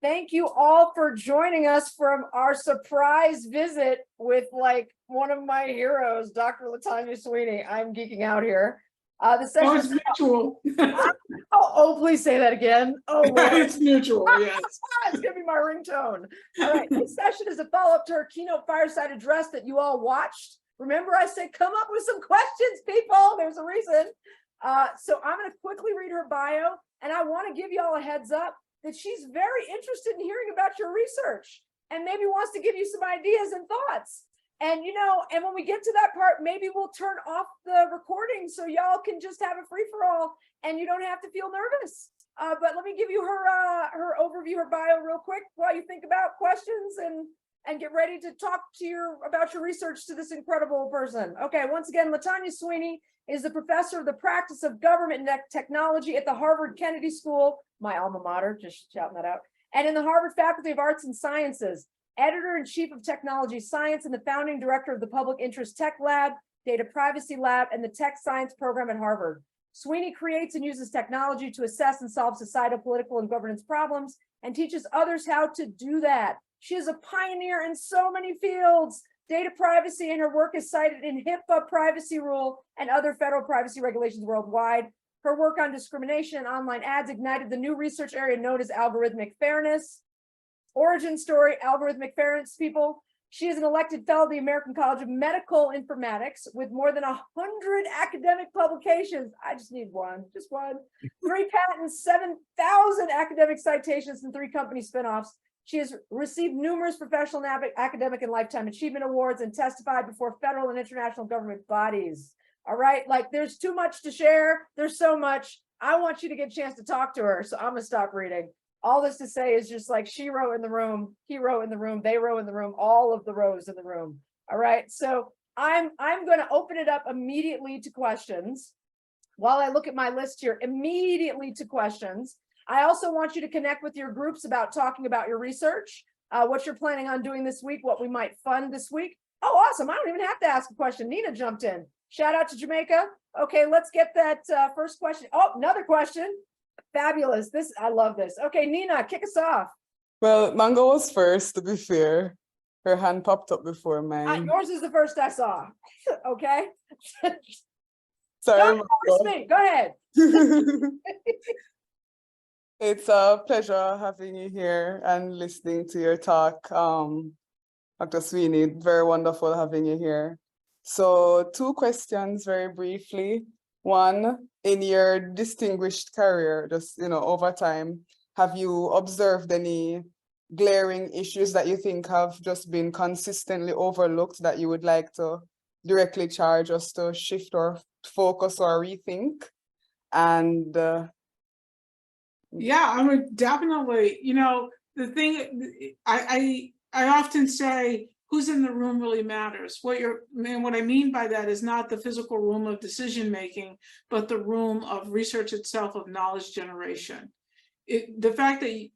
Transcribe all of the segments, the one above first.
Thank you all for joining us from our surprise visit with like one of my heroes, Dr. Latanya Sweeney. I'm geeking out here. The session it's mutual. please say that again. Oh, Lord. It's mutual, yes. It's gonna be my ringtone. All right, this session is a follow-up to our keynote fireside address that you all watched. Remember, I said come up with some questions, people. There's a reason. So I'm going to quickly read her bio, and I want to give you all a heads up that she's very interested in hearing about your research and maybe wants to give you some ideas and thoughts. And, you know, and when we get to that part, maybe we'll turn off the recording so y'all can just have a free-for-all and you don't have to feel nervous. But let me give you her overview, her bio real quick while you think about questions and get ready to talk to about your research to this incredible person. Okay, once again, Latanya Sweeney is the professor of the practice of government and technology at the Harvard Kennedy School, my alma mater, just shouting that out, and in the Harvard Faculty of Arts and Sciences, editor-in-chief of technology science and the founding director of the Public Interest Tech Lab, Data Privacy Lab, and the Tech Science Program at Harvard. Sweeney creates and uses technology to assess and solve societal, political, and governance problems and teaches others how to do that. She is a pioneer in so many fields. Data privacy, and her work is cited in HIPAA privacy rule and other federal privacy regulations worldwide. Her work on discrimination and online ads ignited the new research area known as algorithmic fairness. Origin story, algorithmic fairness, people. She is an elected fellow of the American College of Medical Informatics with more than 100 academic publications. I just need one, just one. 3 patents, 7,000 academic citations, and 3 company spinoffs. She has received numerous professional, academic, and lifetime achievement awards and testified before federal and international government bodies. All right, like there's too much to share. There's so much. I want you to get a chance to talk to her, so I'm gonna stop reading. All this to say is just like she row in the room, he row in the room, they row in the room, all of the rows in the room. All right, so I'm gonna open it up immediately to questions. While I look at my list here, immediately to questions. I also want you to connect with your groups about talking about your research, what you're planning on doing this week, what we might fund this week. Oh, awesome. I don't even have to ask a question. Nina jumped in. Shout out to Jamaica. Okay, let's get that first question. Oh, another question. Fabulous. I love this. Okay, Nina, kick us off. Well, Mango was first, to be fair. Her hand popped up before mine. Yours is the first I saw. Okay. Sorry, Go ahead. It's a pleasure having you here and listening to your talk, Dr. Sweeney. Very wonderful having you here. So 2 questions very briefly. One, in your distinguished career, just over time, have you observed any glaring issues that you think have just been consistently overlooked that you would like to directly charge us to shift or focus or rethink? And yeah, I would definitely, the thing I often say, who's in the room really matters. What I mean by that is not the physical room of decision making, but the room of research itself, of knowledge generation. The fact that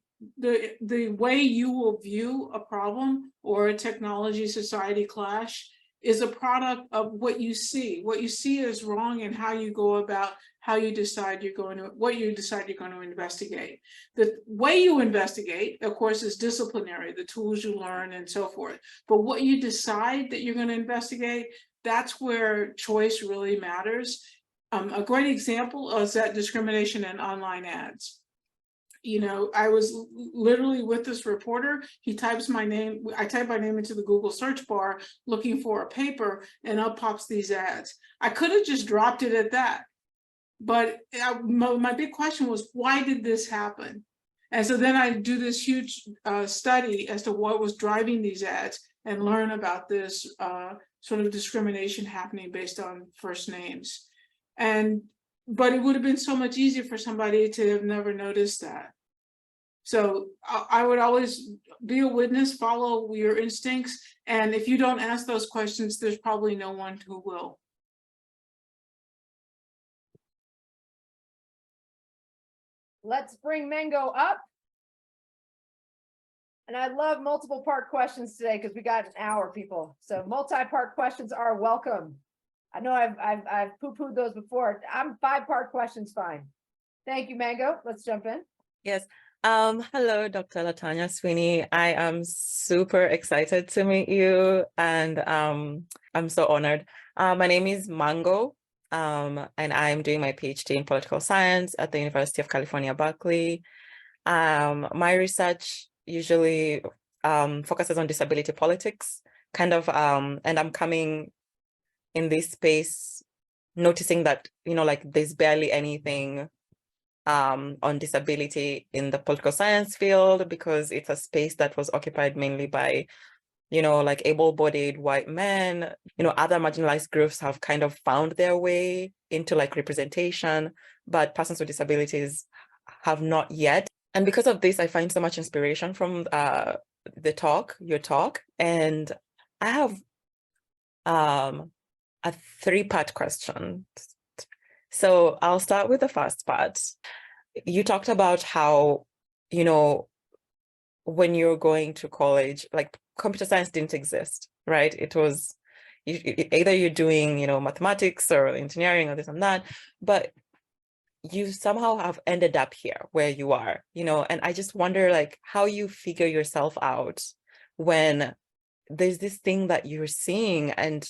the way you will view a problem or a technology society clash is a product of what you see. What you see is wrong and how you go about what you decide you're going to investigate. The way you investigate, of course, is disciplinary, the tools you learn and so forth. But what you decide that you're going to investigate, that's where choice really matters. A great example is that discrimination in online ads. I was literally with this reporter. He types my name. I type my name into the Google search bar looking for a paper, and up pops these ads. I could have just dropped it at that. But my big question was, why did this happen? And so then I do this huge study as to what was driving these ads and learn about this sort of discrimination happening based on first names. But it would have been so much easier for somebody to have never noticed that. So I would always be a witness, follow your instincts. And if you don't ask those questions, there's probably no one who will. Let's bring Mango up. And I love multiple part questions today because we got an hour, people. So multi-part questions are welcome. I know I've poo-pooed those before. I'm 5-part questions fine. Thank you, Mango. Let's jump in. Yes. Hello, Dr. Latanya Sweeney. I am super excited to meet you, and I'm so honored. My name is Mango, and I'm doing my PhD in political science at the University of California, Berkeley. My research usually focuses on disability politics, kind of, and I'm coming in this space noticing that, like there's barely anything on disability in the political science field, because it's a space that was occupied mainly by, like able-bodied white men. Other marginalized groups have kind of found their way into like representation, but persons with disabilities have not yet. And because of this, I find so much inspiration from your talk. And I have a three-part question. So I'll start with the first part. You talked about how, when you're going to college, like computer science didn't exist, right? It was either you're doing, mathematics or engineering or this and that, but you somehow have ended up here where you are, and I just wonder like how you figure yourself out when there's this thing that you're seeing and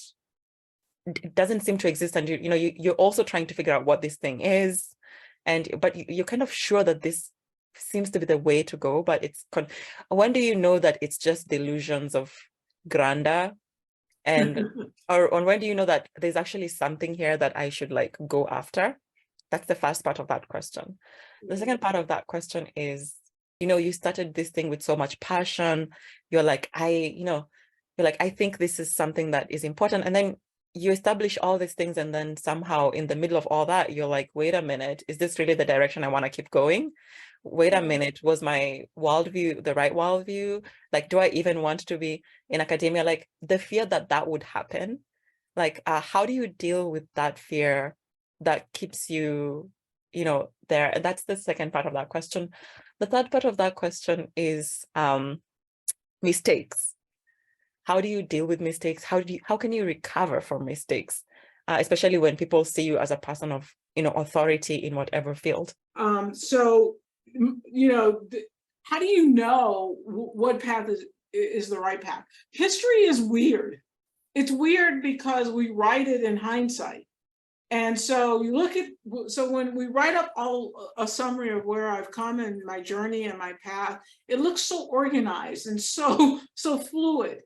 it doesn't seem to exist, and you're also trying to figure out what this thing is, but you're kind of sure that this seems to be the way to go, but when do you know that it's just delusions of grandeur, and or when do you know that there's actually something here that I should like go after? That's the first part of that question. The second part of that question is, you started this thing with so much passion. You're like, I think this is something that is important, and then you establish all these things, and then somehow in the middle of all that, you're like, wait a minute, is this really the direction I want to keep going? Wait a minute, was my worldview the right worldview? Like, do I even want to be in academia? Like the fear that would happen, like, how do you deal with that fear that keeps you, there? And that's the second part of that question. The third part of that question is mistakes. How do you deal with mistakes? How can you recover from mistakes, especially when people see you as a person of, authority in whatever field? So, how do you know what path is the right path? History is weird. It's weird because we write it in hindsight. And so you look at, so when we write up a summary of where I've come and my journey and my path, it looks so organized and so fluid.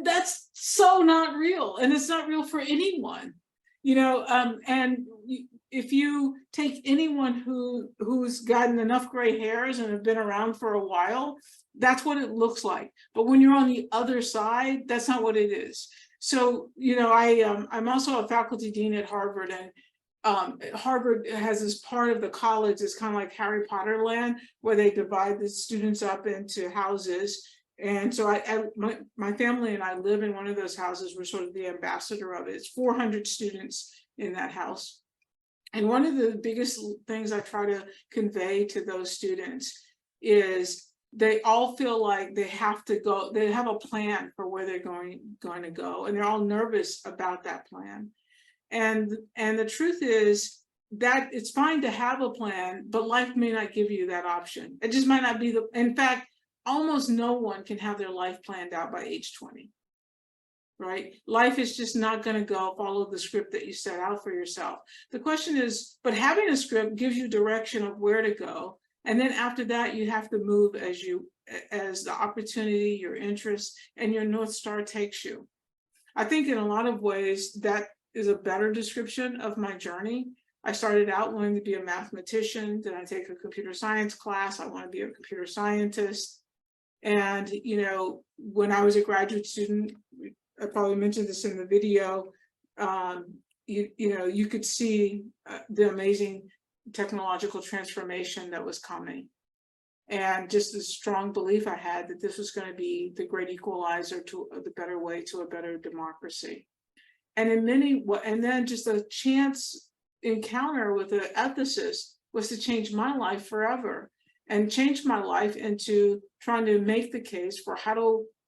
That's so not real, and it's not real for anyone, and if you take anyone who's gotten enough gray hairs and have been around for a while, that's what it looks like. But when you're on the other side, that's not what it is. So, I'm also a faculty dean at Harvard, and Harvard has this part of the college that's kind of like Harry Potter land, where they divide the students up into houses. And so my family and I live in one of those houses. We're sort of the ambassador of it. It's 400 students in that house. And one of the biggest things I try to convey to those students is they all feel like they have to go, they have a plan for where they're going to go. And they're all nervous about that plan. And the truth is that it's fine to have a plan, but life may not give you that option. It just might not be in fact, almost no one can have their life planned out by age 20, right? Life is just not going to go follow the script that you set out for yourself. The question is, but having a script gives you direction of where to go. And then after that, you have to move as the opportunity, your interest, and your North Star takes you. I think in a lot of ways, that is a better description of my journey. I started out wanting to be a mathematician. Then I take a computer science class. I want to be a computer scientist. And, when I was a graduate student, I probably mentioned this in the video, you could see the amazing technological transformation that was coming. And just the strong belief I had that this was going to be the great equalizer to the better way to a better democracy. And and then just a chance encounter with an ethicist was to change my life forever, and change my life into trying to make the case for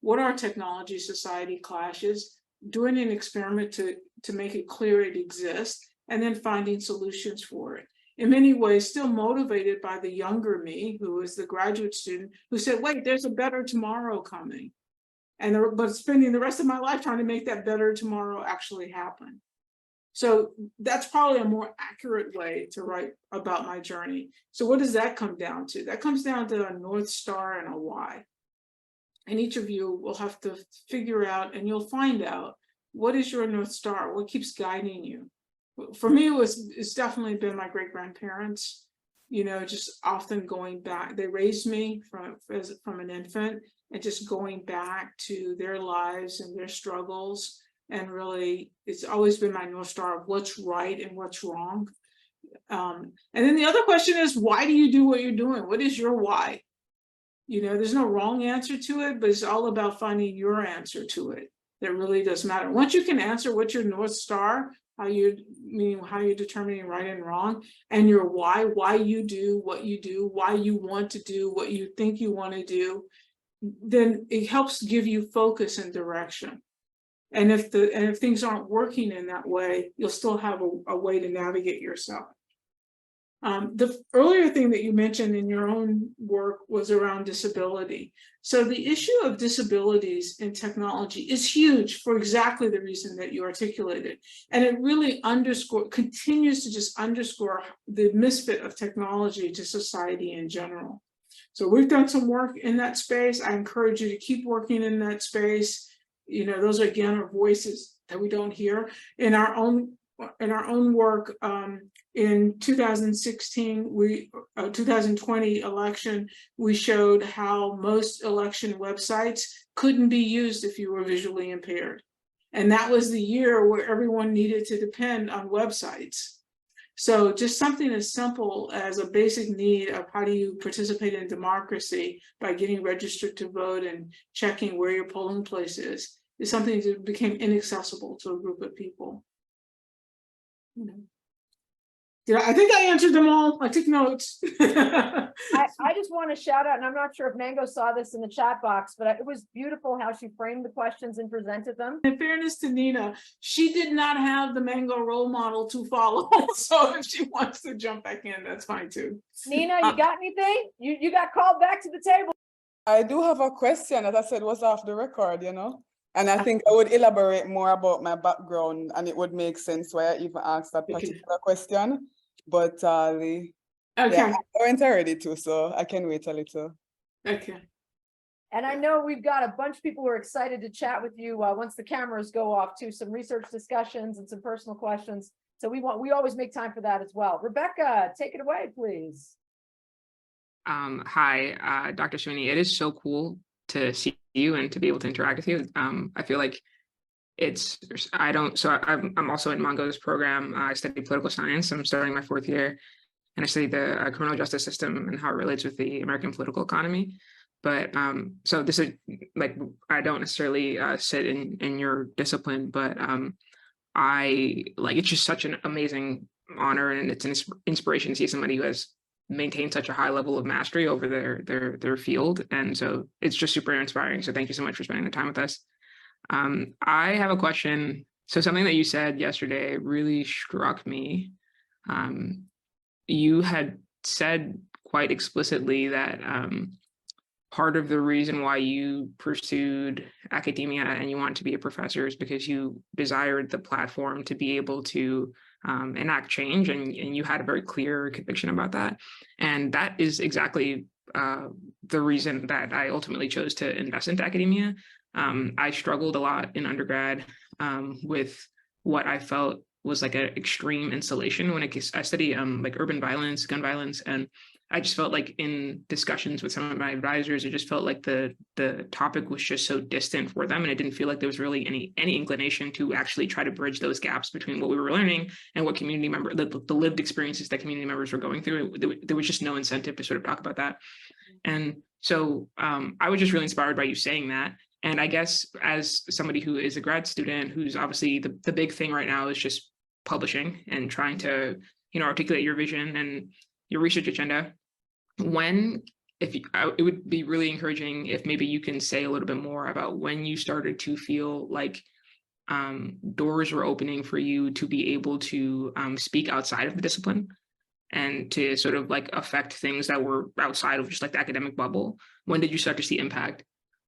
what our technology society clashes, doing an experiment to make it clear it exists, and then finding solutions for it. in many ways still motivated by the younger me, who was the graduate student, who said, wait, there's a better tomorrow coming. But spending the rest of my life trying to make that better tomorrow actually happen. So that's probably a more accurate way to write about my journey. So what does that come down to? That comes down to a North Star and a why. And each of you will have to figure out, and you'll find out, what is your North Star? What keeps guiding you? For me, it's definitely been my great-grandparents, you know, just often going back. They raised me from an infant, and just going back to their lives and their struggles. And really, it's always been my North Star of what's right and what's wrong. And then the other question is, why do you do what you're doing? What is your why? You know, there's no wrong answer to it, but it's all about finding your answer to it. That really does matter. Once you can answer what's your North Star, how you're determining right and wrong, and your why you do, why you want to do, what you think you want to do, then it helps give you focus and direction. And if things aren't working in that way, you'll still have a way to navigate yourself. The earlier thing that you mentioned in your own work was around disability. So the issue of disabilities in technology is huge for exactly the reason that you articulated. And it really continues to just underscore the misfit of technology to society in general. So we've done some work in that space. I encourage you to keep working in that space. You know, those are, again, are voices that we don't hear in our own work. In 2020 election, we showed how most election websites couldn't be used if you were visually impaired. And that was the year where everyone needed to depend on websites. So just something as simple as a basic need of how do you participate in democracy by getting registered to vote and checking where your polling place is something that became inaccessible to a group of people. Yeah, I think I answered them all. I took notes. I just want to shout out, and I'm not sure if Mango saw this in the chat box, but it was beautiful how she framed the questions and presented them. In fairness to Nina, she did not have the Mango role model to follow. So if she wants to jump back in, that's fine too. Nina, you got anything? You got called back to the table. I do have a question, as I said, was off the record, you know, and I think I would elaborate more about my background, and it would make sense why I even asked that particular question. But yeah, I went already too, so I can wait a little. Okay. And I know we've got a bunch of people who are excited to chat with you once the cameras go off too, some research discussions and some personal questions. So we always make time for that as well. Rebecca, take it away, please. Hi, Dr. Sweeney. It is so cool to see you and to be able to interact with you. I feel like I'm also in Mongo's program. I study political science. I'm starting my 4th year, and I study the criminal justice system and how it relates with the American political economy. But so this is like, I don't necessarily sit in your discipline, but it's just such an amazing honor, and it's an inspiration to see somebody who has maintained such a high level of mastery over their field. And so it's just super inspiring. So thank you so much for spending the time with us. I have a question. So something that you said yesterday really struck me. You had said quite explicitly that part of the reason why you pursued academia and you want to be a professor is because you desired the platform to be able to enact change, and you had a very clear conviction about that. And that is exactly the reason that I ultimately chose to invest into academia. I struggled a lot in undergrad with what I felt was like an extreme insulation when I study like urban violence, gun violence, and I just felt like in discussions with some of my advisors, it just felt like the topic was just so distant for them, and it didn't feel like there was really any inclination to actually try to bridge those gaps between what we were learning and what community members, the lived experiences that community members were going through. There was just no incentive to sort of talk about that, and so I was just really inspired by you saying that. And I guess as somebody who is a grad student, who's obviously the big thing right now is just publishing and trying to, articulate your vision and your research agenda. It would be really encouraging if maybe you can say a little bit more about when you started to feel like doors were opening for you to be able to speak outside of the discipline. and to sort of like affect things that were outside of just like the academic bubble? When did you start to see impact?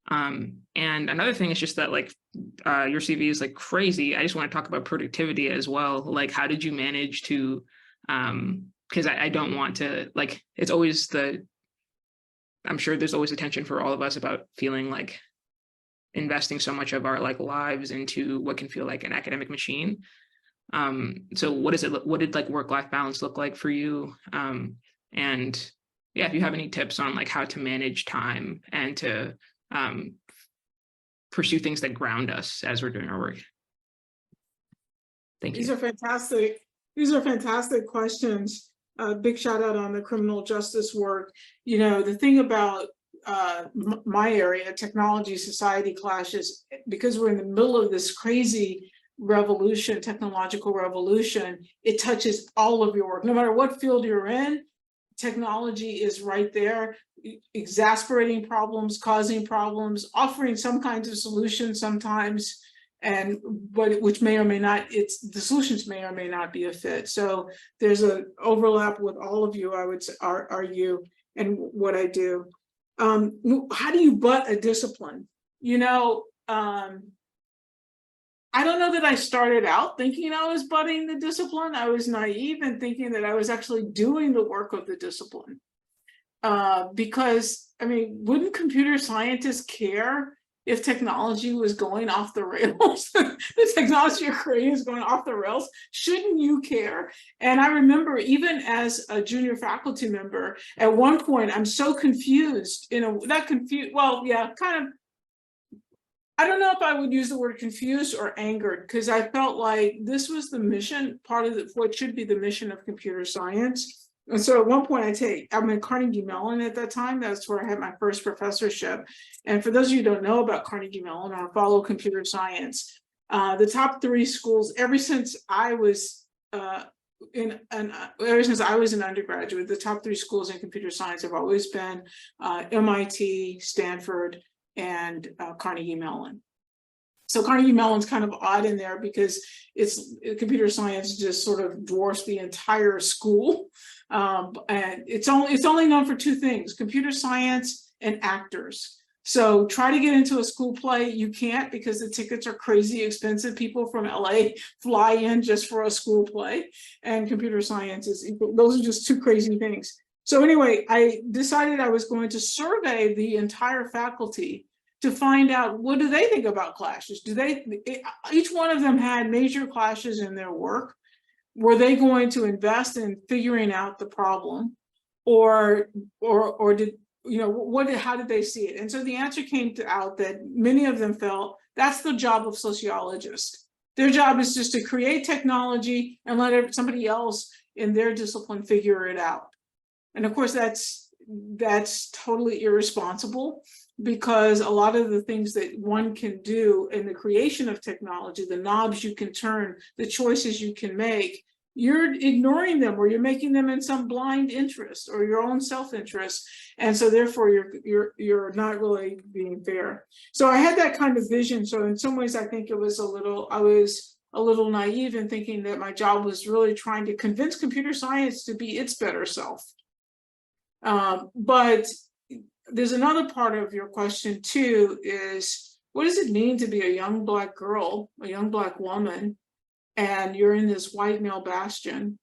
And another thing is just that like your CV is like crazy. I just want to talk about productivity as well. Like, how did you manage to, because I don't want to, like, it's always I'm sure there's always a tension for all of us about feeling like investing so much of our like lives into what can feel like an academic machine. So what did like work-life balance look like for you? And yeah, if you have any tips on like how to manage time and to pursue things that ground us as we're doing our work. Thank you. These are fantastic. These are fantastic questions. Big shout out on the criminal justice work. You know, the thing about my area, technology society clashes, because we're in the middle of this crazy revolution, technological revolution, it touches all of your work. No matter what field you're in, technology is right there, exasperating problems, causing problems, offering some kinds of solutions sometimes, but which may or may not, the solutions may or may not be a fit. So there's an overlap with all of you, I would argue, and what I do. How do you butt a discipline? You know, I don't know that I started out thinking I was butting the discipline. I was naive in thinking that I was actually doing the work of the discipline. Because, I mean, wouldn't computer scientists care if technology was going off the rails? The technology you're creating is going off the rails. Shouldn't you care? And I remember even as a junior faculty member, at one point, I'm so confused, not confused, well, yeah, kind of, I don't know if I would use the word confused or angered, because I felt like this was the mission, part of what should be the mission of computer science. And so at one point I'm in Carnegie Mellon at that time. That's where I had my first professorship. And for those of you who don't know about Carnegie Mellon or follow computer science, the top 3 schools, ever since I was an undergraduate, the top 3 schools in computer science have always been MIT, Stanford, and Carnegie Mellon. So Carnegie Mellon's kind of odd in there because computer science just sort of dwarfs the entire school. And it's only known for 2 things: computer science and actors. So try to get into a school play. You can't, because the tickets are crazy expensive. People from LA fly in just for a school play, and computer science those are just 2 crazy things. So anyway, I decided I was going to survey the entire faculty to find out, what do they think about clashes? Each one of them had major clashes in their work. Were they going to invest in figuring out the problem, or did, how did they see it? And so the answer came out that many of them felt that's the job of sociologists. Their job is just to create technology and let somebody else in their discipline figure it out. And of course, that's totally irresponsible, because a lot of the things that one can do in the creation of technology, the knobs you can turn, the choices you can make, you're ignoring them, or you're making them in some blind interest or your own self-interest. And so therefore you're not really being fair. So I had that kind of vision. So in some ways, I think I was a little naive in thinking that my job was really trying to convince computer science to be its better self. But there's another part of your question too, is what does it mean to be a young Black girl, a young Black woman, and you're in this white male bastion,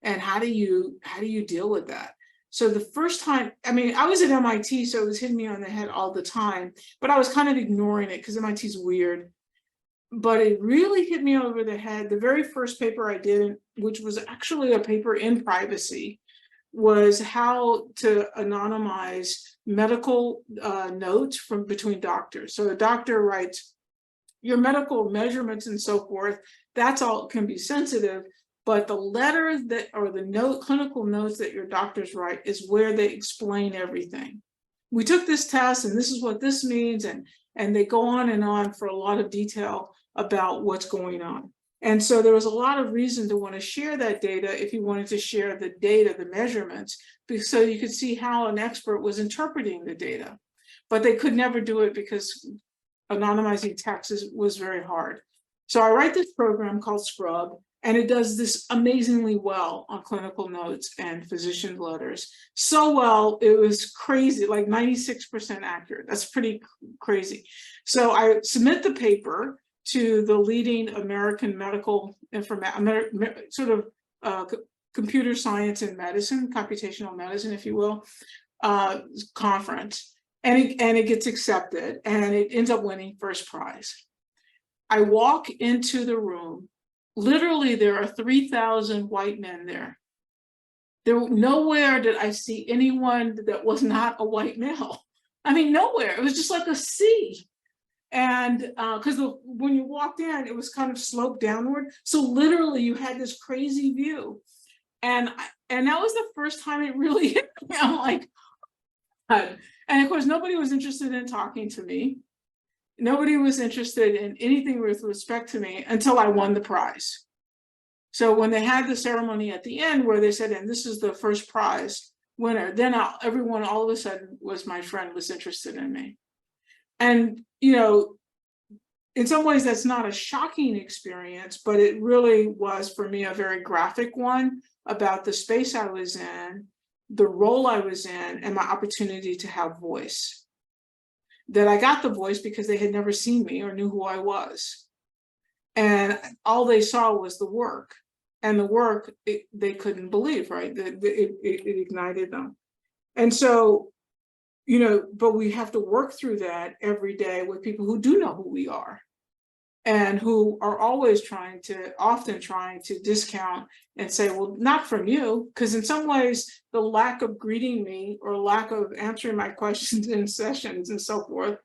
and how do you deal with that? So the first time, I mean, I was at MIT, so it was hitting me on the head all the time, but I was kind of ignoring it because MIT's weird. But it really hit me over the head. The very first paper I did, which was actually a paper in privacy, was how to anonymize medical notes from between doctors. So a doctor writes your medical measurements and so forth, that's all can be sensitive, but the letter that, or the clinical notes that your doctors write is where they explain everything. We took this test and this is what this means, and they go on and on for a lot of detail about what's going on. And so there was a lot of reason to want to share that data if you wanted to share the data, the measurements, so you could see how an expert was interpreting the data. But they could never do it because anonymizing text was very hard. So I write this program called Scrub, And it does this amazingly well on clinical notes and physician letters. So well, it was crazy, like 96% accurate. That's pretty crazy. So I submit the paper to the leading American medical computer science and medicine, computational medicine, if you will, conference. And it gets accepted, and it ends up winning first prize. I walk into the room. Literally, there are 3,000 white men there. Nowhere did I see anyone that was not a white male. I mean, nowhere. It was just like a sea. And because when you walked in, it was kind of sloped downward. So literally, you had this crazy view. And that was the first time it really hit me. I'm like, God. And of course, nobody was interested in talking to me. Nobody was interested in anything with respect to me until I won the prize. So when they had the ceremony at the end where they said, and this is the first prize winner, then everyone all of a sudden was my friend, was interested in me. And, you know, in some ways that's not a shocking experience, but it really was for me a very graphic one about the space I was in, the role I was in, and my opportunity to have voice. That I got the voice because they had never seen me or knew who I was. And all they saw was the work. And the work, they couldn't believe, right? It ignited them. And so, you know, but we have to work through that every day with people who do know who we are and who are always often trying to discount and say, well, not from you, because in some ways, the lack of greeting me or lack of answering my questions in sessions and so forth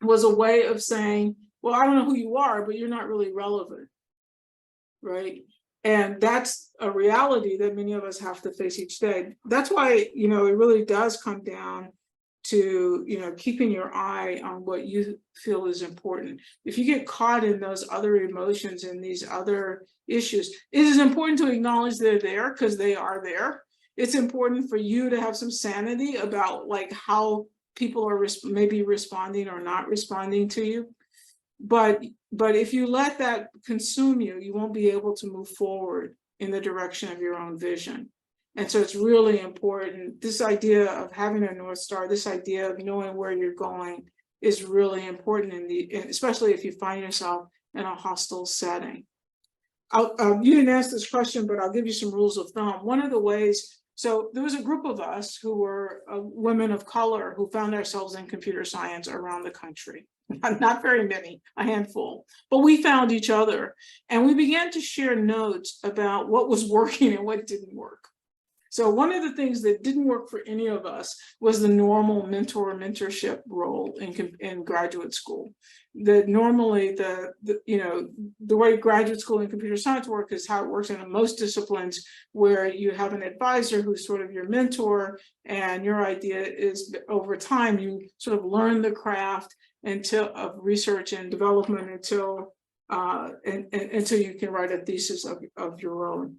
was a way of saying, well, I don't know who you are, but you're not really relevant, right? And that's a reality that many of us have to face each day. That's why, you know, it really does come down to, you know, keeping your eye on what you feel is important. If you get caught in those other emotions and these other issues, it is important to acknowledge they're there because they are there. It's important for you to have some sanity about like how people are maybe responding or not responding to you. But if you let that consume you, you won't be able to move forward in the direction of your own vision. And so it's really important. This idea of having a North Star, this idea of knowing where you're going is really important, especially if you find yourself in a hostile setting. You didn't ask this question, but I'll give you some rules of thumb. One of the ways, so there was a group of us who were women of color who found ourselves in computer science around the country. Not very many, a handful, but we found each other and we began to share notes about what was working and what didn't work. So one of the things that didn't work for any of us was the normal mentorship role in graduate school. That normally the way graduate school and computer science work is how it works in most disciplines, where you have an advisor who's sort of your mentor, and your idea is over time you sort of learn the craft of research and development until you can write a thesis of your own.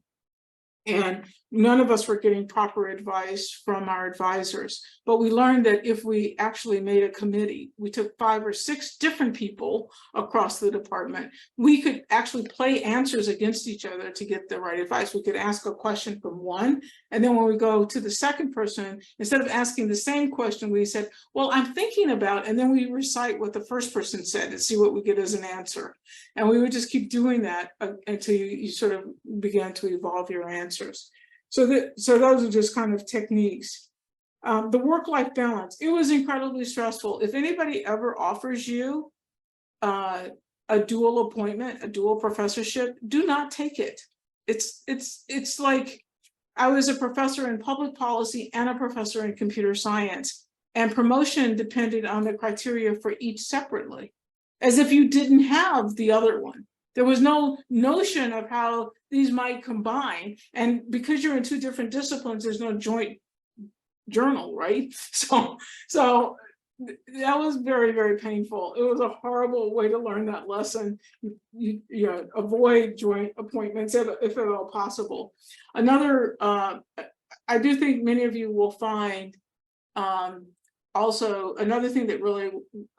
And none of us were getting proper advice from our advisors. But we learned that if we actually made a committee, we took 5 or 6 different people across the department, we could actually play answers against each other to get the right advice. We could ask a question from one, and then when we go to the second person, instead of asking the same question, we said, well, I'm thinking about, and then we recite what the first person said and see what we get as an answer. And we would just keep doing that until you sort of began to evolve your answers. So those are just kind of techniques. The work-life balance, it was incredibly stressful. If anybody ever offers you a dual appointment, a dual professorship, do not take it. It's like I was a professor in public policy and a professor in computer science, and promotion depended on the criteria for each separately, as if you didn't have the other one. There was no notion of how these might combine. And because you're in 2 different disciplines, there's no joint journal, right? So that was very, very painful. It was a horrible way to learn that lesson. You avoid joint appointments if at all possible. Another, I do think many of you will find also, another thing that really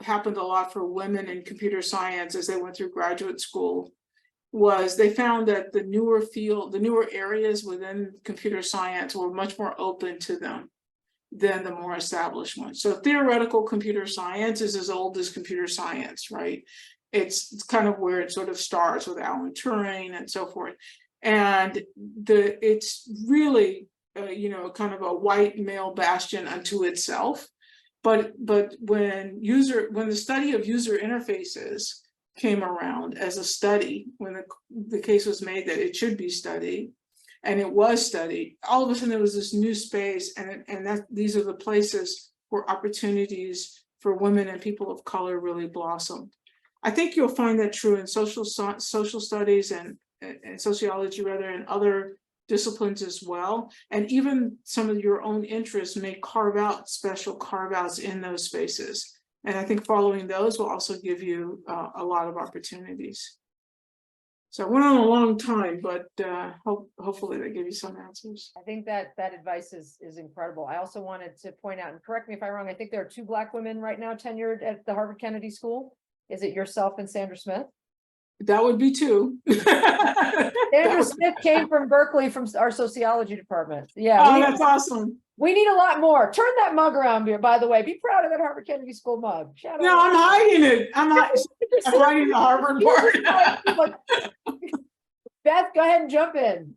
happened a lot for women in computer science as they went through graduate school was they found that the newer areas within computer science were much more open to them than the more established ones. So theoretical computer science is as old as computer science, right? It's kind of where it sort of starts with Alan Turing and so forth. And it's really, kind of a white male bastion unto itself. But when the study of user interfaces came around as a study, when the case was made that it should be studied, and it was studied, all of a sudden there was this new space, and these are the places where opportunities for women and people of color really blossomed. I think you'll find that true in social studies and sociology, rather, and other disciplines as well. And even some of your own interests may carve out special carve-outs in those spaces. And I think following those will also give you a lot of opportunities. So I went on a long time, but hopefully they give you some answers. I think that advice is incredible. I also wanted to point out, and correct me if I'm wrong, I think there are 2 Black women right now tenured at the Harvard Kennedy School. Is it yourself and Sandra Smith? That would be 2. Sandra Smith came from Berkeley from our sociology department. Yeah. Oh, that's awesome. We need a lot more. Turn that mug around here, by the way. Be proud of that Harvard Kennedy School mug. Shout No, out. I'm hiding it. I'm hiding the Harvard part. Beth, go ahead and jump in.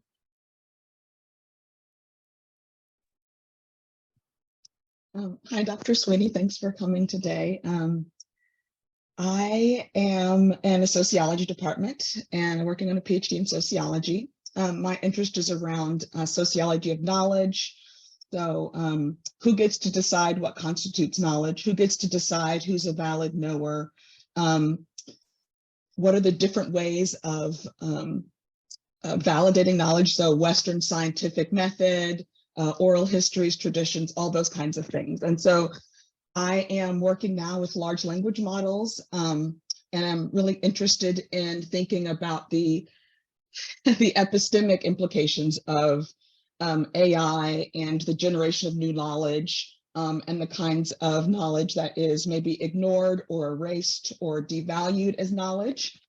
Hi, Dr. Sweeney. Thanks for coming today. I am in a sociology department and working on a PhD in sociology. My interest is around sociology of knowledge. So who gets to decide what constitutes knowledge? Who gets to decide who's a valid knower? What are the different ways of validating knowledge? So Western scientific method, oral histories, traditions, all those kinds of things. And so I am working now with large language models, and I'm really interested in thinking about the epistemic implications of AI and the generation of new knowledge, and the kinds of knowledge that is maybe ignored or erased or devalued as knowledge.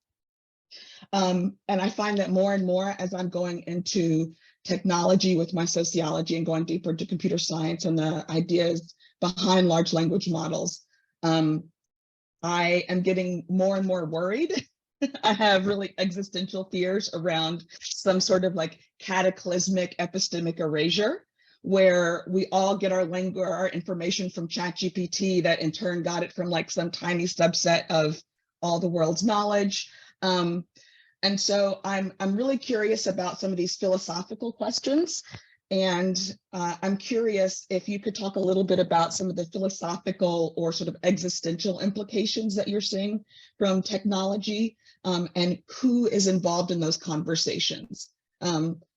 And I find that more and more as I'm going into technology with my sociology and going deeper into computer science and the ideas behind large language models, I am getting more and more worried. I have really existential fears around some sort of like cataclysmic epistemic erasure, where we all get our information from ChatGPT that in turn got it from like some tiny subset of all the world's knowledge. And so I'm really curious about some of these philosophical questions. And I'm curious if you could talk a little bit about some of the philosophical or sort of existential implications that you're seeing from technology, and who is involved in those conversations.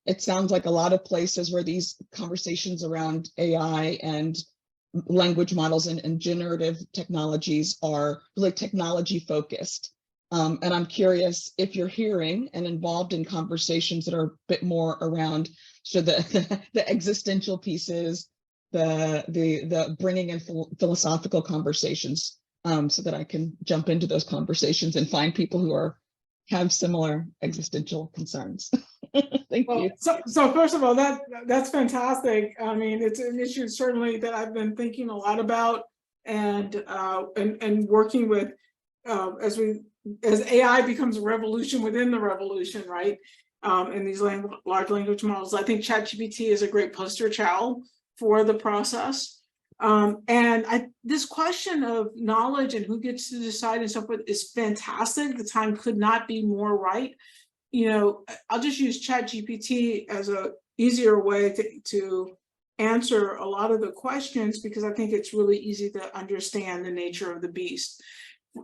It sounds like a lot of places where these conversations around AI and language models and generative technologies are really technology focused. And I'm curious if you're hearing and involved in conversations that are a bit more around so the existential pieces, the bringing in philosophical conversations, so that I can jump into those conversations and find people who have similar existential concerns. Thank you. So first of all, that's fantastic. I mean, it's an issue certainly that I've been thinking a lot about, and working with as AI becomes a revolution within the revolution, right? In these large language models, I think ChatGPT is a great poster child for the process. And this question of knowledge and who gets to decide and so forth is fantastic. The time could not be more right. You know, I'll just use ChatGPT as a easier way to answer a lot of the questions, because I think it's really easy to understand the nature of the beast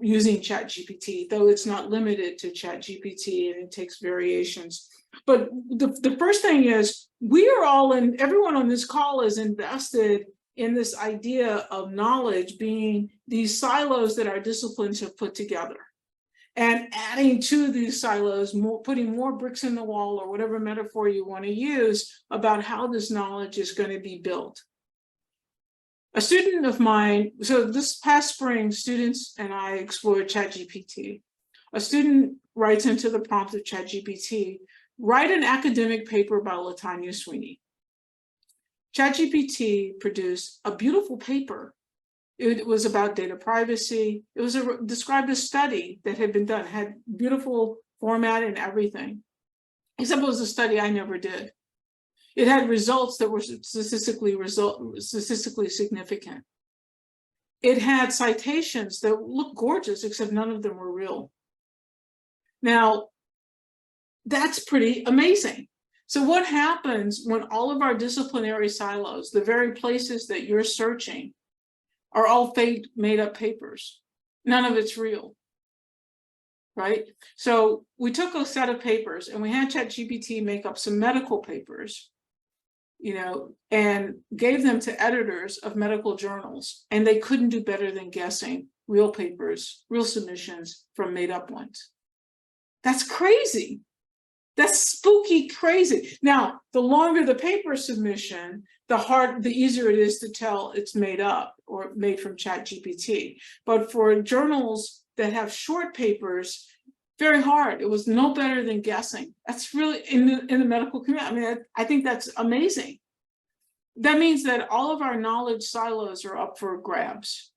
using ChatGPT, though it's not limited to ChatGPT and it takes variations. But the first thing is, we are all everyone on this call is invested in this idea of knowledge being these silos that our disciplines have put together, and adding to these silos, putting more bricks in the wall, or whatever metaphor you want to use, about how this knowledge is going to be built. A student of mine, so this past spring, students and I explored ChatGPT. A student writes into the prompt of ChatGPT, write an academic paper by Latanya Sweeney. ChatGPT produced a beautiful paper. It was about data privacy. It was described a study that had been done, had beautiful format and everything, except it was a study I never did. It had results that were statistically significant. It had citations that looked gorgeous, except none of them were real. Now, that's pretty amazing. So what happens when all of our disciplinary silos, the very places that you're searching, are all fake, made up papers? None of it's real, right? So we took a set of papers and we had ChatGPT make up some medical papers, you know, and gave them to editors of medical journals, and they couldn't do better than guessing real papers, real submissions from made up ones. That's crazy. That's spooky crazy. Now, the longer the paper submission, the easier it is to tell it's made up or made from ChatGPT. But for journals that have short papers, very hard. It was no better than guessing. That's really in the medical community. I mean, I think that's amazing. That means that all of our knowledge silos are up for grabs.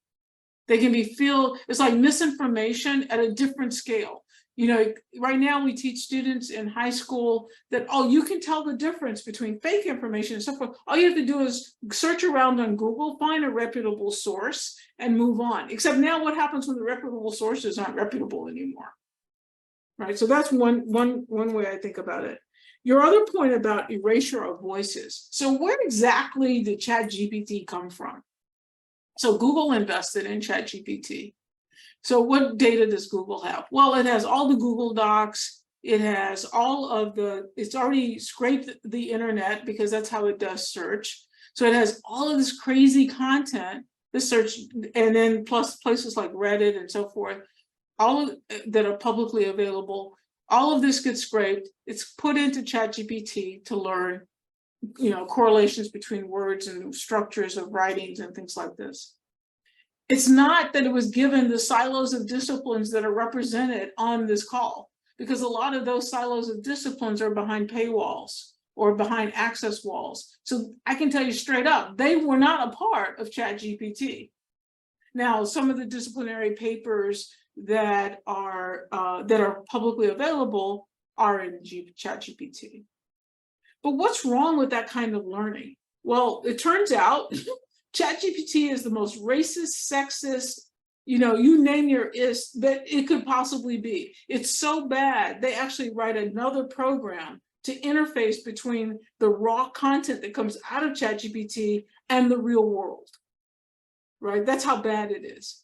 They can be filled. It's like misinformation at a different scale. You know, right now we teach students in high school that, oh, you can tell the difference between fake information and so forth. All you have to do is search around on Google, find a reputable source, and move on. Except now what happens when the reputable sources aren't reputable anymore? Right, so that's one way I think about it. Your other point about erasure of voices. So where exactly did ChatGPT come from? So Google invested in ChatGPT. So what data does Google have? Well, it has all the Google Docs. It has all of it's already scraped the internet because that's how it does search. So it has all of this crazy content, the search, and then plus places like Reddit and so forth, all of that are publicly available. All of this gets scraped. It's put into ChatGPT to learn, you know, correlations between words and structures of writings and things like this. It's not that it was given the silos of disciplines that are represented on this call, because a lot of those silos of disciplines are behind paywalls or behind access walls. So I can tell you straight up, they were not a part of ChatGPT. Now, some of the disciplinary papers that are publicly available are in ChatGPT. But what's wrong with that kind of learning? Well, it turns out ChatGPT is the most racist, sexist, you know, you name your is that it could possibly be. It's so bad, they actually write another program to interface between the raw content that comes out of ChatGPT and the real world, right? That's how bad it is.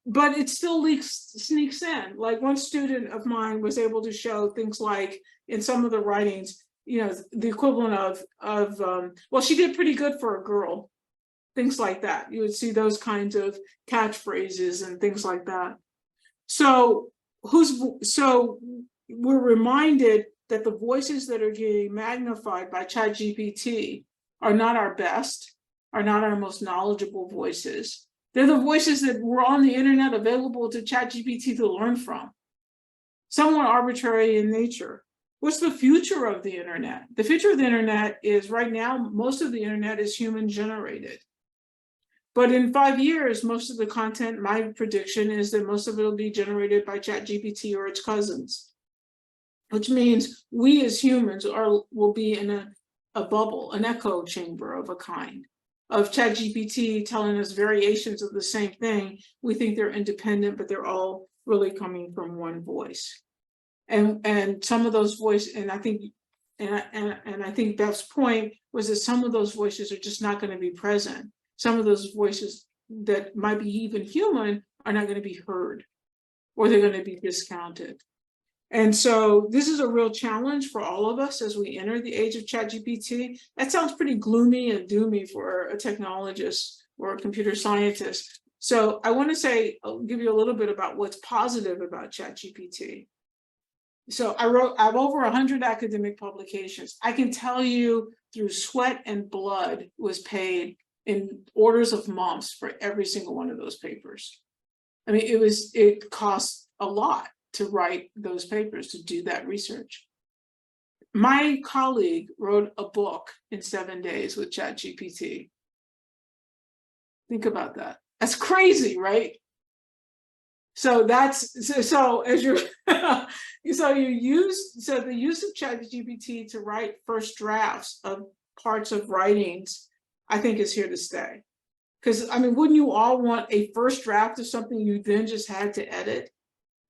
But it still sneaks in. Like one student of mine was able to show things like in some of the writings, you know, the equivalent of well, she did pretty good for a girl, things like that. You would see those kinds of catchphrases and things like that. So we're reminded that the voices that are getting magnified by ChatGPT are not our best, are not our most knowledgeable voices. They're the voices that were on the internet available to ChatGPT to learn from. Somewhat arbitrary in nature. What's the future of the internet? The future of the internet is right now, most of the internet is human generated. But in 5 years, most of the content, my prediction is that most of it will be generated by ChatGPT or its cousins, which means we as humans will be in a bubble, an echo chamber of a kind, of ChatGPT telling us variations of the same thing. We think they're independent, but they're all really coming from one voice. And some of those voices, and I think Beth's point was that some of those voices are just not going to be present. Some of those voices that might be even human are not going to be heard, or they're going to be discounted. And so this is a real challenge for all of us as we enter the age of ChatGPT. That sounds pretty gloomy and doomy for a technologist or a computer scientist. So I want to say, I'll give you a little bit about what's positive about ChatGPT. So I have over 100 academic publications. I can tell you through sweat and blood was paid in orders of months for every single one of those papers. I mean, it cost a lot. to write those papers, to do that research. My colleague wrote a book in 7 days with ChatGPT. Think about that. That's crazy, right? So that's so as you're the use of ChatGPT to write first drafts of parts of writings, I think is here to stay. Because I mean, wouldn't you all want a first draft of something you then just had to edit?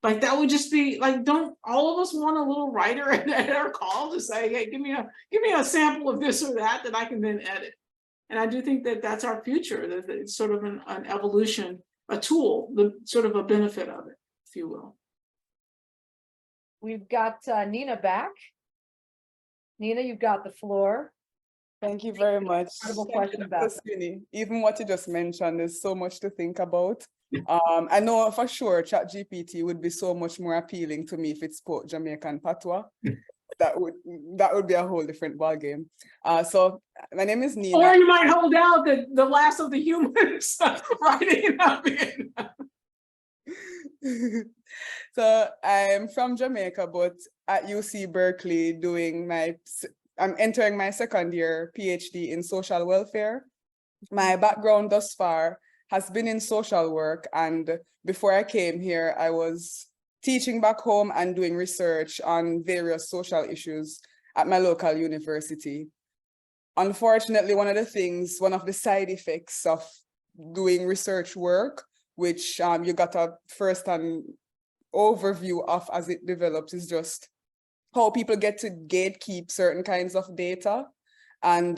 Like that would just be like, don't all of us want a little writer at our call to say, hey, give me a sample of this or that I can then edit. And I do think that that's our future, that it's sort of an evolution, a tool, the sort of a benefit of it, if you will. We've got Nina back. Nina, you've got the floor. Thank you very much. Incredible Thank you, question Dr. about Sweeney. Even what you just mentioned, there's so much to think about. I know for sure ChatGPT would be so much more appealing to me if it spoke Jamaican patois. That would be a whole different ballgame. So my name is Nina. Or you might hold out the last of the humans writing up in. So I'm from Jamaica, but at UC Berkeley I'm entering my second year PhD in social welfare. My background thus far has been in social work, and before I came here, I was teaching back home and doing research on various social issues at my local university. Unfortunately, one of the side effects of doing research work, which you got a first-hand overview of as it develops, is just how people get to gatekeep certain kinds of data and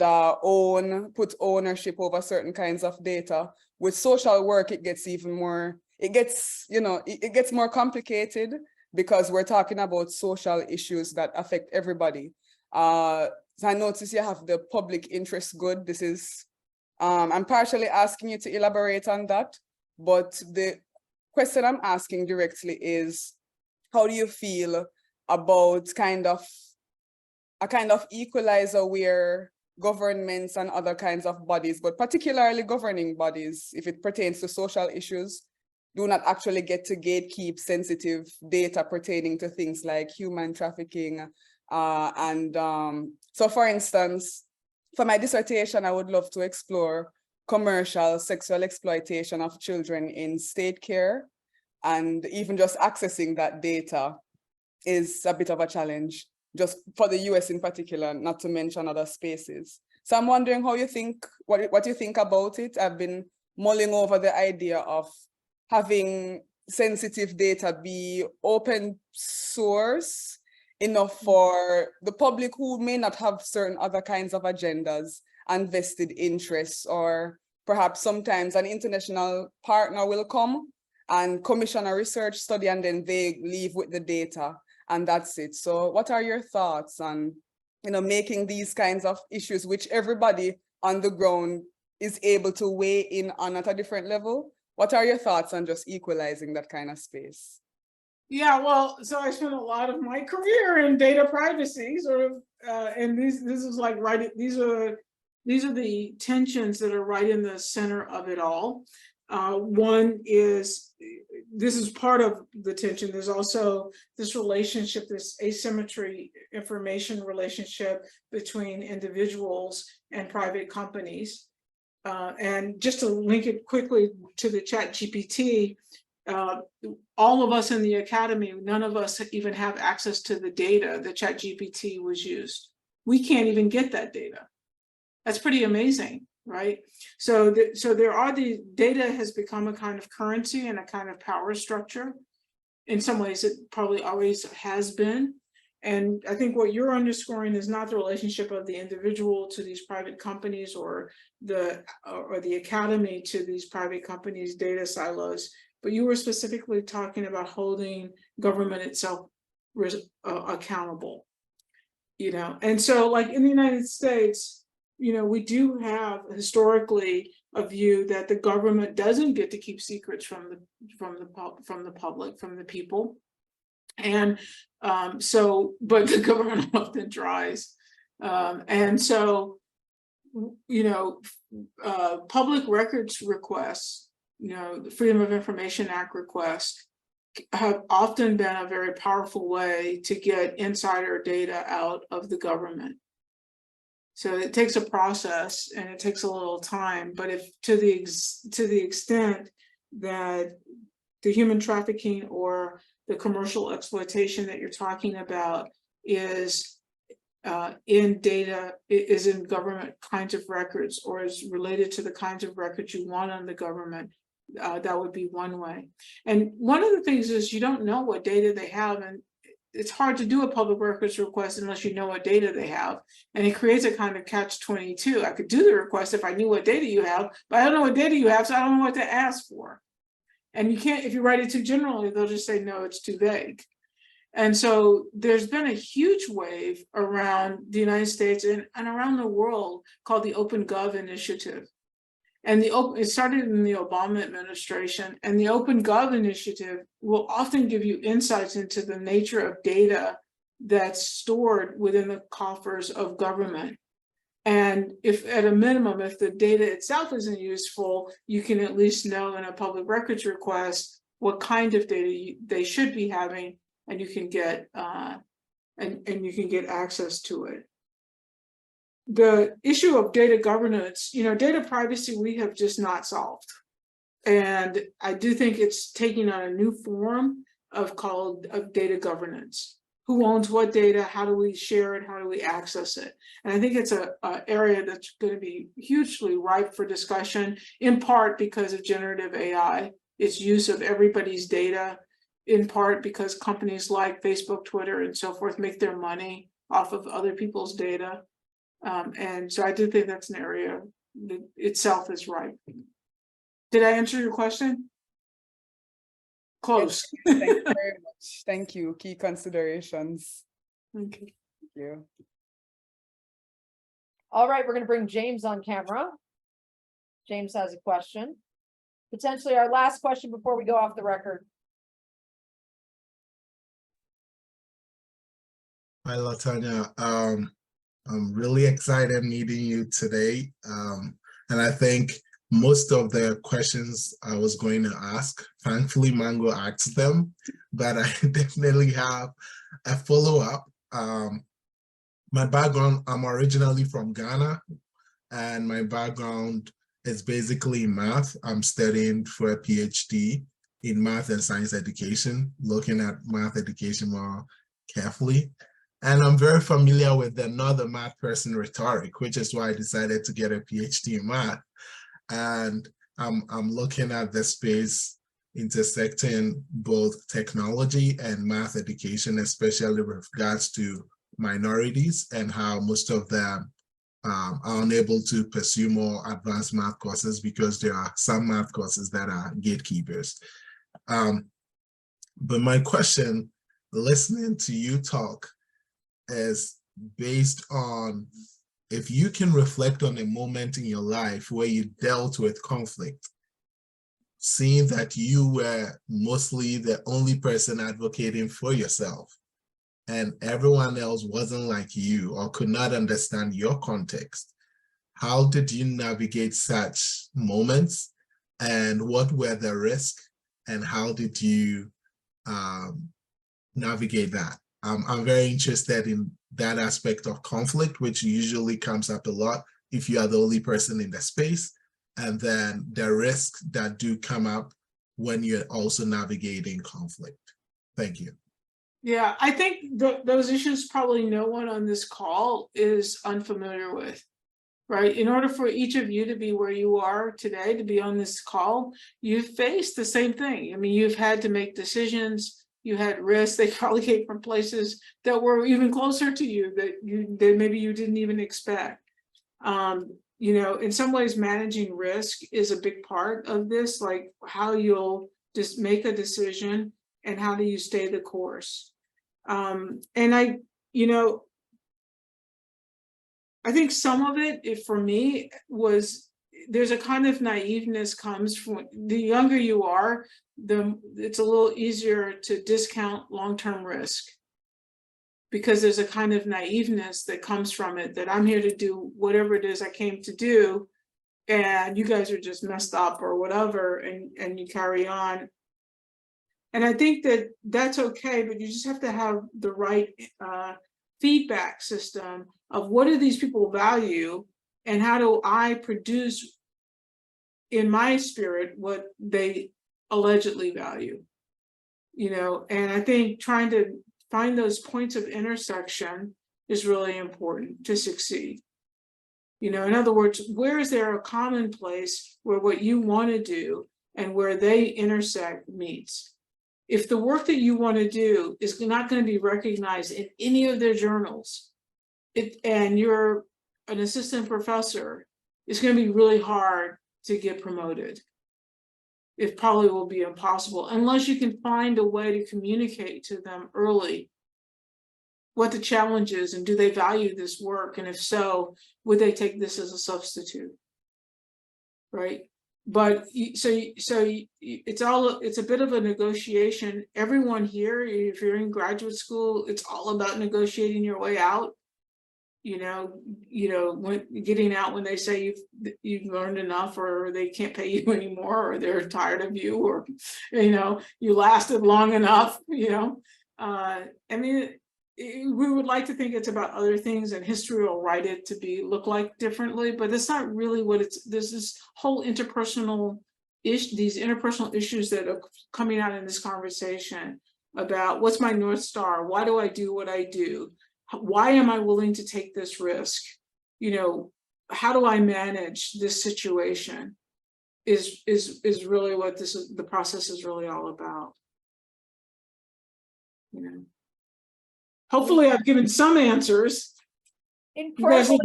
put ownership over certain kinds of data. With social work, it gets more complicated because we're talking about social issues that affect everybody. So I notice you have the public interest good. This is, I'm partially asking you to elaborate on that, but the question I'm asking directly is, how do you feel about a kind of equalizer where governments and other kinds of bodies, but particularly governing bodies, if it pertains to social issues, do not actually get to gatekeep sensitive data pertaining to things like human trafficking. So for instance, for my dissertation, I would love to explore commercial sexual exploitation of children in state care, and even just accessing that data is a bit of a challenge, just for the US in particular, not to mention other spaces. So I'm wondering how you think, what you think about it. I've been mulling over the idea of having sensitive data be open source enough for the public who may not have certain other kinds of agendas and vested interests, or perhaps sometimes an international partner will come and commission a research study and then they leave with the data and that's it. So what are your thoughts on, making these kinds of issues, which everybody on the ground is able to weigh in on at a different level? What are your thoughts on just equalizing that kind of space? Yeah, well, so I spent a lot of my career in data privacy, sort of, and this is like these are the tensions that are right in the center of it all. One is, this is part of the tension. There's also this relationship, this asymmetry information relationship between individuals and private companies. And just to link it quickly to the ChatGPT, all of us in the academy, none of us even have access to the data that ChatGPT was used. We can't even get that data. That's pretty amazing, right? So there are the data has become a kind of currency and a kind of power structure. In some ways, it probably always has been. And I think what you're underscoring is not the relationship of the individual to these private companies or the academy to these private companies' data silos, but you were specifically talking about holding government itself accountable, And so, like in the United States, we do have historically a view that the government doesn't get to keep secrets from the public, from the people. And but the government often tries. And so, public records requests, the Freedom of Information Act request have often been a very powerful way to get insider data out of the government. So it takes a process and it takes a little time, but if to the extent that the human trafficking or the commercial exploitation that you're talking about is in data, is in government kinds of records, or is related to the kinds of records you want on the government, that would be one way. And one of the things is you don't know what data they have, and it's hard to do a public records request unless you know what data they have. And it creates a kind of catch-22. I could do the request if I knew what data you have, but I don't know what data you have, so I don't know what to ask for. And you can't, if you write it too generally, they'll just say, no, it's too vague. And so there's been a huge wave around the United States and around the world called the OpenGov initiative. And it started in the Obama administration, and the OpenGov initiative will often give you insights into the nature of data that's stored within the coffers of government. And if at a minimum, if the data itself isn't useful, you can at least know in a public records request what kind of data they should be having, and you can get and you can get access to it. The issue of data governance, data privacy, we have just not solved. And I do think it's taking on a new form of data governance. Who owns what data? How do we share it? How do we access it? And I think it's an area that's going to be hugely ripe for discussion, in part because of generative AI, its use of everybody's data, in part because companies like Facebook, Twitter, and so forth make their money off of other people's data. And so I do think that's an area that itself is ripe. Did I answer your question? Close. Thank you very much. Thank you. Key considerations. Okay. Thank you. All right, we're going to bring James on camera. James has a question. Potentially our last question before we go off the record. Hi, Latanya. I'm really excited meeting you today. And I think most of the questions I was going to ask, thankfully Mango asked them, but I definitely have a follow-up. My background, I'm originally from Ghana, and my background is basically math. I'm studying for a PhD in math and science education, looking at math education more carefully. And I'm very familiar with the not the math person rhetoric, which is why I decided to get a PhD in math. And I'm looking at the space intersecting both technology and math education, especially with regards to minorities and how most of them are unable to pursue more advanced math courses because there are some math courses that are gatekeepers. But my question, listening to you talk, is based on if you can reflect on a moment in your life where you dealt with conflict, seeing that you were mostly the only person advocating for yourself and everyone else wasn't like you or could not understand your context, how did you navigate such moments, and what were the risks, and how did you navigate that? I'm very interested in that aspect of conflict, which usually comes up a lot if you are the only person in the space, and then the risks that do come up when you're also navigating conflict. Thank you. Yeah, I think those issues probably no one on this call is unfamiliar with, right? In order for each of you to be where you are today, to be on this call, you've faced the same thing. I mean, you've had to make decisions. You had risks. They probably came from places that were even closer to you that maybe you didn't even expect. In some ways, managing risk is a big part of this, like how you'll just make a decision and how do you stay the course. And I think some of it, for me, was there's a kind of naiveness comes from the younger you are, it's a little easier to discount long-term risk because there's a kind of naiveness that comes from it, that I'm here to do whatever it is I came to do, and you guys are just messed up or whatever, and you carry on. And I think that that's okay, but you just have to have the right feedback system of what do these people value and how do I produce in my spirit what they allegedly value, you know. And I think trying to find those points of intersection is really important to succeed. You know, in other words, where is there a common place where what you want to do and where they intersect meets? If the work that you want to do is not going to be recognized in any of their journals, and you're an assistant professor, it's going to be really hard to get promoted. It probably will be impossible unless you can find a way to communicate to them early what the challenge is and do they value this work, and if so, would they take this as a substitute, right? But it's a bit of a negotiation. Everyone here, if you're in graduate school, it's all about negotiating your way out. You know, when getting out when they say you've learned enough, or they can't pay you anymore, or they're tired of you, or you know, you lasted long enough. You know, I mean, we would like to think it's about other things, and history will write it to look like differently, but that's not really what it's. There's this whole interpersonal these interpersonal issues that are coming out in this conversation about what's my North Star, why do I do what I do, why am I willing to take this risk, you know, how do I manage this situation, is really what the process is really all about. You know. Hopefully I've given some answers. Incredible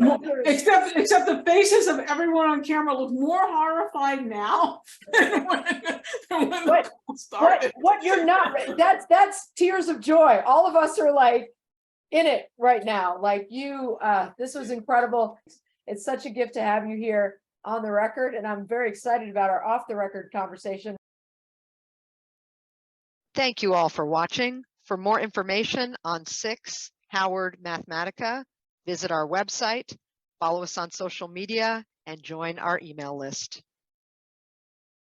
Except the faces of everyone on camera look more horrified now than when the call started. What you're not, that's tears of joy. All of us are like in it right now. Like you, this was incredible. It's such a gift to have you here on the record, and I'm very excited about our off the record conversation. Thank you all for watching. For more information on SICSS-Howard Mathematica, visit our website, follow us on social media, and join our email list.